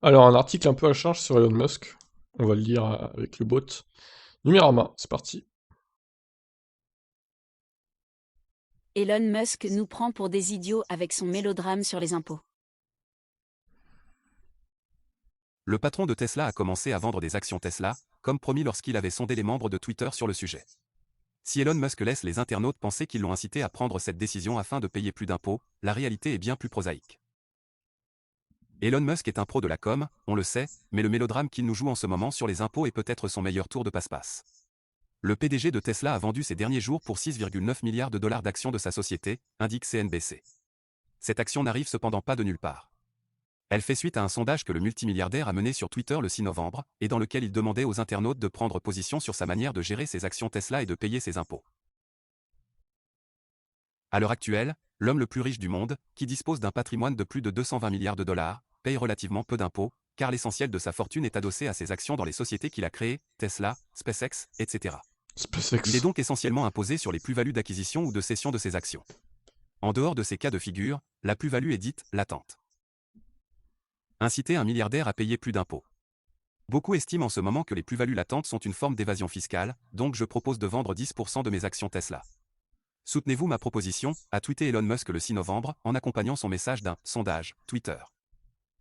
Alors, un article un peu à charge sur Elon Musk. On va le lire avec le bot. Numérama, c'est parti. Elon Musk nous prend pour des idiots avec son mélodrame sur les impôts. Le patron de Tesla a commencé à vendre des actions Tesla, comme promis lorsqu'il avait sondé les membres de Twitter sur le sujet. Si Elon Musk laisse les internautes penser qu'ils l'ont incité à prendre cette décision afin de payer plus d'impôts, la réalité est bien plus prosaïque. Elon Musk est un pro de la com, on le sait, mais le mélodrame qu'il nous joue en ce moment sur les impôts est peut-être son meilleur tour de passe-passe. Le PDG de Tesla a vendu ces derniers jours pour 6,9 milliards de dollars d'actions de sa société, indique CNBC. Cette action n'arrive cependant pas de nulle part. Elle fait suite à un sondage que le multimilliardaire a mené sur Twitter le 6 novembre, et dans lequel il demandait aux internautes de prendre position sur sa manière de gérer ses actions Tesla et de payer ses impôts. À l'heure actuelle, l'homme le plus riche du monde, qui dispose d'un patrimoine de plus de 220 milliards de dollars, paye relativement peu d'impôts, car l'essentiel de sa fortune est adossé à ses actions dans les sociétés qu'il a créées, Tesla, SpaceX, etc. Il est SpaceX. donc essentiellement imposé sur les plus-values d'acquisition ou de cession de ses actions. En dehors de ces cas de figure, la plus-value est dite latente. Inciter un milliardaire à payer plus d'impôts. Beaucoup estiment en ce moment que les plus-values latentes sont une forme d'évasion fiscale, donc je propose de vendre 10% de mes actions Tesla. Soutenez-vous ma proposition, a tweeté Elon Musk le 6 novembre, en accompagnant son message d'un sondage Twitter.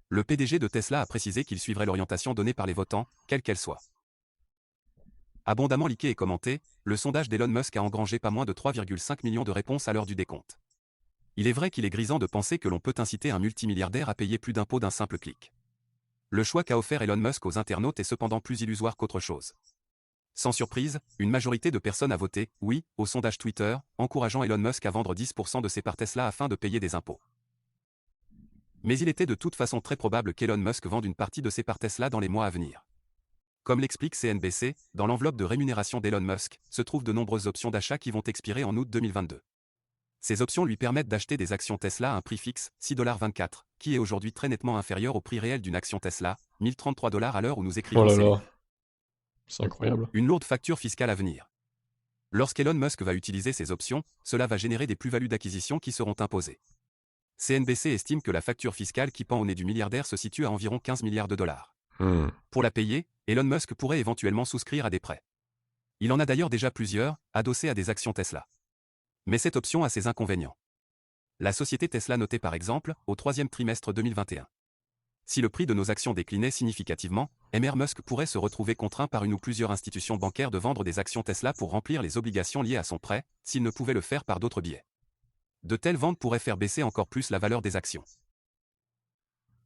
Le PDG de Tesla a précisé qu'il suivrait l'orientation donnée par les votants, quelle qu'elle soit. Abondamment leaké et commenté, le sondage d'Elon Musk a engrangé pas moins de 3,5 millions de réponses à l'heure du décompte. Il est vrai qu'il est grisant de penser que l'on peut inciter un multimilliardaire à payer plus d'impôts d'un simple clic. Le choix qu'a offert Elon Musk aux internautes est cependant plus illusoire qu'autre chose. Sans surprise, une majorité de personnes a voté « oui » au sondage Twitter, encourageant Elon Musk à vendre 10% de ses parts Tesla afin de payer des impôts. Mais il était de toute façon très probable qu'Elon Musk vende une partie de ses parts Tesla dans les mois à venir. Comme l'explique CNBC, dans l'enveloppe de rémunération d'Elon Musk, se trouvent de nombreuses options d'achat qui vont expirer en août 2022. Ces options lui permettent d'acheter des actions Tesla à un prix fixe, 6,24 $, qui est aujourd'hui très nettement inférieur au prix réel d'une action Tesla, 1033 $ à l'heure où nous Oh écrivons là ces là, lignes. c'est incroyable. Une lourde facture fiscale à venir. Lorsqu'Elon Musk va utiliser ces options, cela va générer des plus-values d'acquisition qui seront imposées. CNBC estime que la facture fiscale qui pend au nez du milliardaire se situe à environ 15 milliards de dollars. Pour la payer, Elon Musk pourrait éventuellement souscrire à des prêts. Il en a d'ailleurs déjà plusieurs, adossés à des actions Tesla. Mais cette option a ses inconvénients. La société Tesla notait par exemple, au troisième trimestre 2021. Si le prix de nos actions déclinait significativement, Mr. Musk pourrait se retrouver contraint par une ou plusieurs institutions bancaires de vendre des actions Tesla pour remplir les obligations liées à son prêt, s'il ne pouvait le faire par d'autres biais. De telles ventes pourraient faire baisser encore plus la valeur des actions.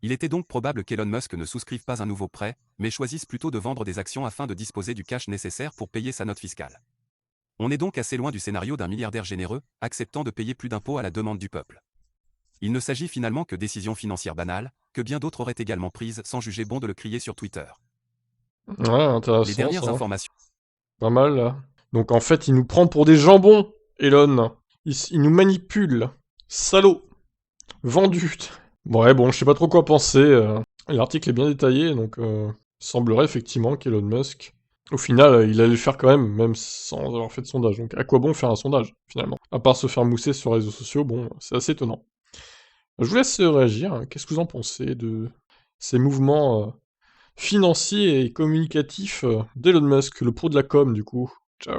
Il était donc probable qu'Elon Musk ne souscrive pas un nouveau prêt, mais choisisse plutôt de vendre des actions afin de disposer du cash nécessaire pour payer sa note fiscale. On est donc assez loin du scénario d'un milliardaire généreux, acceptant de payer plus d'impôts à la demande du peuple. Il ne s'agit finalement que décisions financières banales, que bien d'autres auraient également prises sans juger bon de le crier sur Twitter. Ouais, Les intéressant dernières ça. informations. Pas mal là. Donc en fait, il nous prend pour des jambons, Elon. Il nous manipule. Salaud. Vendu. Ouais, bon, je sais pas trop quoi penser. L'article est bien détaillé, donc semblerait effectivement qu'Elon Musk, au final, il allait le faire quand même sans avoir fait de sondage. Donc à quoi bon faire un sondage, finalement? À part se faire mousser sur les réseaux sociaux, bon, c'est assez étonnant. Je vous laisse réagir. Qu'est-ce que vous en pensez de ces mouvements financiers et communicatifs d'Elon Musk, le pro de la com, du coup?